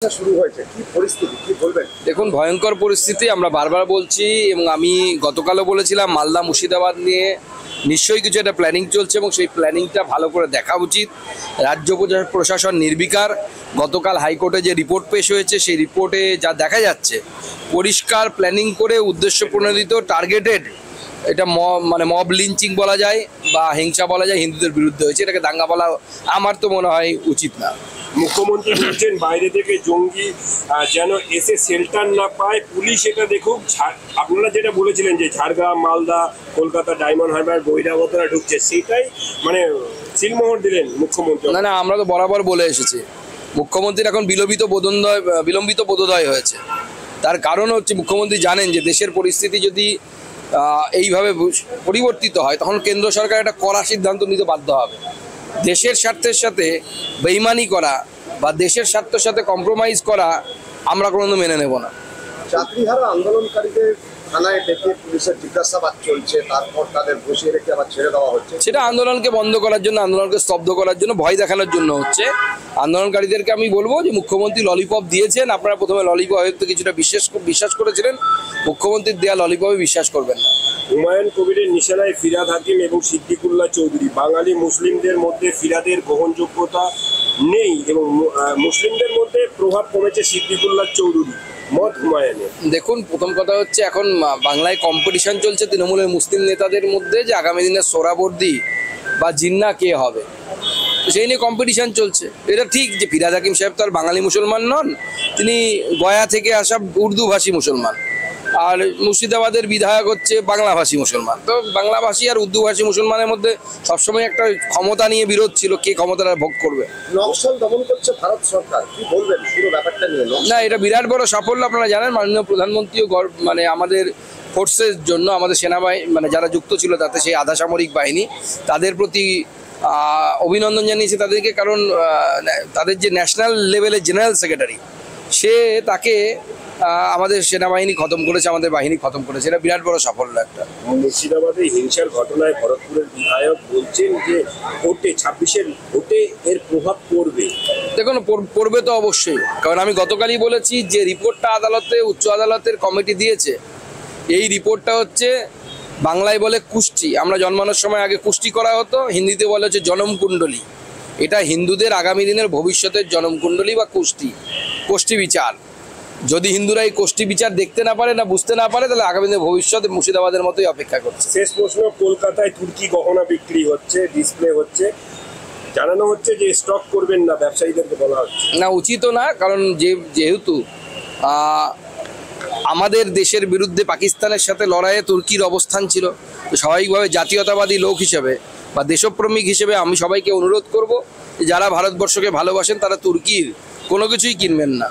শুরু হয়েছে, কি পরিস্থিতি, কি বলবেন? দেখুন, ভয়ঙ্কর পরিস্থিতি আমরা বারবার বলছি এবং আমি গতকালও বলেছিলাম মালদা মুর্শিদাবাদ নিয়ে নিশ্চয়ই কিছু একটা প্ল্যানিং চলছে এবং সেই প্ল্যানিংটা ভালো করে দেখা উচিত। রাজ্য প্রশাসন নির্বিকার। গতকাল হাইকোর্টে যে রিপোর্ট পেশ হয়েছে সেই রিপোর্টে যা দেখা যাচ্ছে পরিষ্কার প্ল্যানিং করে উদ্দেশ্য প্রণোদিত টার্গেটেড এটা মব লিঞ্চিং বলা যায় বা হিংসা বলা যায়, হিন্দুদের বিরুদ্ধে হয়েছে। এটাকে দাঙ্গা বলা আমার তো মনে হয় উচিত না। মুখ্যমন্ত্রী বলছেন বাইরে থেকে জঙ্গি যেন এসে শেল্টার না পায়, পুলিশ এটা দেখুক। আপনারা যেটা বলেছিলেন যে ঝাড়গ্রাম, মালদা, কলকাতা, ডায়মন্ড হারবার বহিরাগতরা ঢুকছে, সেটাই মানে সিলমোহর দিলেন মুখ্যমন্ত্রী। না, আমরা তো বরাবর বলে এসেছি মুখ্যমন্ত্রীর এখন বিলম্বিত বোধোদয় হয়েছে। তার কারণ হচ্ছে মুখ্যমন্ত্রী জানেন যে দেশের পরিস্থিতি যদি এইভাবে পরিবর্তিত হয় তখন কেন্দ্র সরকার একটা কড়া সিদ্ধান্ত নিতে বাধ্য হবে। দেশের স্বার্থের সাথে বেইমানি করা বা দেশের স্বার্থের সাথে কম্প্রোমাইজ করা আমরা কোনোদিন মেনে নেব না। চাকরিহারা আন্দোলনকারীদের থানায় ডেকে পুলিশের জিজ্ঞাসাবাদ চলছে, তারপর তাদের বসিয়ে রেখে আবার ছেড়ে দেওয়া হচ্ছে। সেটা আন্দোলনকে বন্ধ করার জন্য, আন্দোলনকে স্তব্ধ করার জন্য, ভয় দেখানোর জন্য হচ্ছে। আন্দোলনকারীদেরকে আমি বলবো যে মুখ্যমন্ত্রী ললিপপ দিয়েছেন, আপনারা প্রথমে ললিপপ হয়তো কিছুটা বিশ্বাস করেছিলেন, মুখ্যমন্ত্রীর দেয়া ললিপপে বিশ্বাস করবেন না। হুমায়ুন কবিরের নিশানায় ফিরহাদ হাকিম এবং সিদ্দিকুল্লাহ চৌধুরী। বাঙালি মুসলিমদের মধ্যে ফিরহাদের গ্রহণযোগ্যতা নেই এবং মুসলিমদের মধ্যে প্রভাব কমেছে সিদ্দিকুল্লাহ চৌধুরী, মত হুমায়ুনের। দেখুন, প্রথম কথা হচ্ছে এখন বাংলায় কম্পিটিশন চলছে তৃণমূলের মুসলিম নেতাদের মধ্যে যে আগামী দিনে সোহরাবর্দী বা জিন্না কে হবে, সেই নিয়ে কম্পিটিশন চলছে। এটা ঠিক যে ফিরহাদ হাকিম সাহেব তো আর বাঙালি মুসলমান নন, তিনি গয়া থেকে আসা উর্দুভাষী মুসলমান, আর মুর্শিদাবাদের বিধায়ক হচ্ছে বাংলাভাষী মুসলমান। তো বাংলাভাষী আর উর্দুভাষী মুসলমানের মধ্যে সবসময় একটা ক্ষমতা নিয়ে বিরোধ ছিল, কে ক্ষমতাটা ভোগ করবে। নকশাল দমন করছে ভারত সরকার, কি বলবেন পুরো ব্যাপারটা নিয়ে? না, এটা বিরাট বড় সাফল্য। আপনারা জানেন মাননীয় প্রধানমন্ত্রীও মানে আমাদের ফোর্সের জন্য, আমাদের সেনাবাহিনী যারা যুক্ত ছিল তাতে সেই আধা সামরিক বাহিনী, তাদের প্রতি অভিনন্দন জানিয়েছে তাদেরকে। কারণ তাদের যে ন্যাশনাল লেভেলের জেনারেল সেক্রেটারি, সে তাকে আমাদের সেনাবাহিনী খতম করেছে, আমাদের বাহিনী খতম করেছে। এটা বিরাট বড় সাফল্য একটা। মুর্শিদাবাদে হিংসার ঘটনায় ভরতপুরের বিধায়ক বলছেন যে ভোটে 26-এর ভোটে এর প্রভাব পড়বে। দেখুন, পড়বে তো অবশ্যই, কারণ আমি গতকালই বলেছি যে রিপোর্টটা উচ্চ আদালতের কমিটি দিয়েছে, এই রিপোর্টটা হচ্ছে বাংলায় বলে কুষ্টি। আমরা জন্মানোর সময় আগে কুষ্টি করা হতো, হিন্দিতে বলে হচ্ছে জনমকুণ্ডলী। এটা হিন্দুদের আগামী দিনের ভবিষ্যতের জনমকুণ্ডলী বা কোষ্ঠী বিচার। যদি হিন্দুরা এই কোষ্ঠী বিচার দেখতে না পারে না বুঝতে না পারে, তাহলে আগামী দিনে ভবিষ্যতে মুর্শিদাবাদের মতোই অপেক্ষা করছে। শেষ প্রশ্ন, কলকাতায় তুর্কি গহনা বিক্রি হচ্ছে, ডিসপ্লে হচ্ছে, জানানো হচ্ছে যে স্টক করবেন না, ব্যবসায়ীদেরকে বলা হচ্ছে। না, উচিতও না, কারণ যেহেতু আমাদের দেশের বিরুদ্ধে পাকিস্তানের সাথে লড়াইয়ে তুর্কির অবস্থান ছিল, তো স্বাভাবিকভাবে জাতীয়তাবাদী লোক হিসেবে বা দেশপ্রেমিক হিসেবে আমি সবাইকে অনুরোধ করব যারা ভারতবর্ষকে ভালোবাসেন তারা তুর্কির কোনো কিছুই কিনবেন না।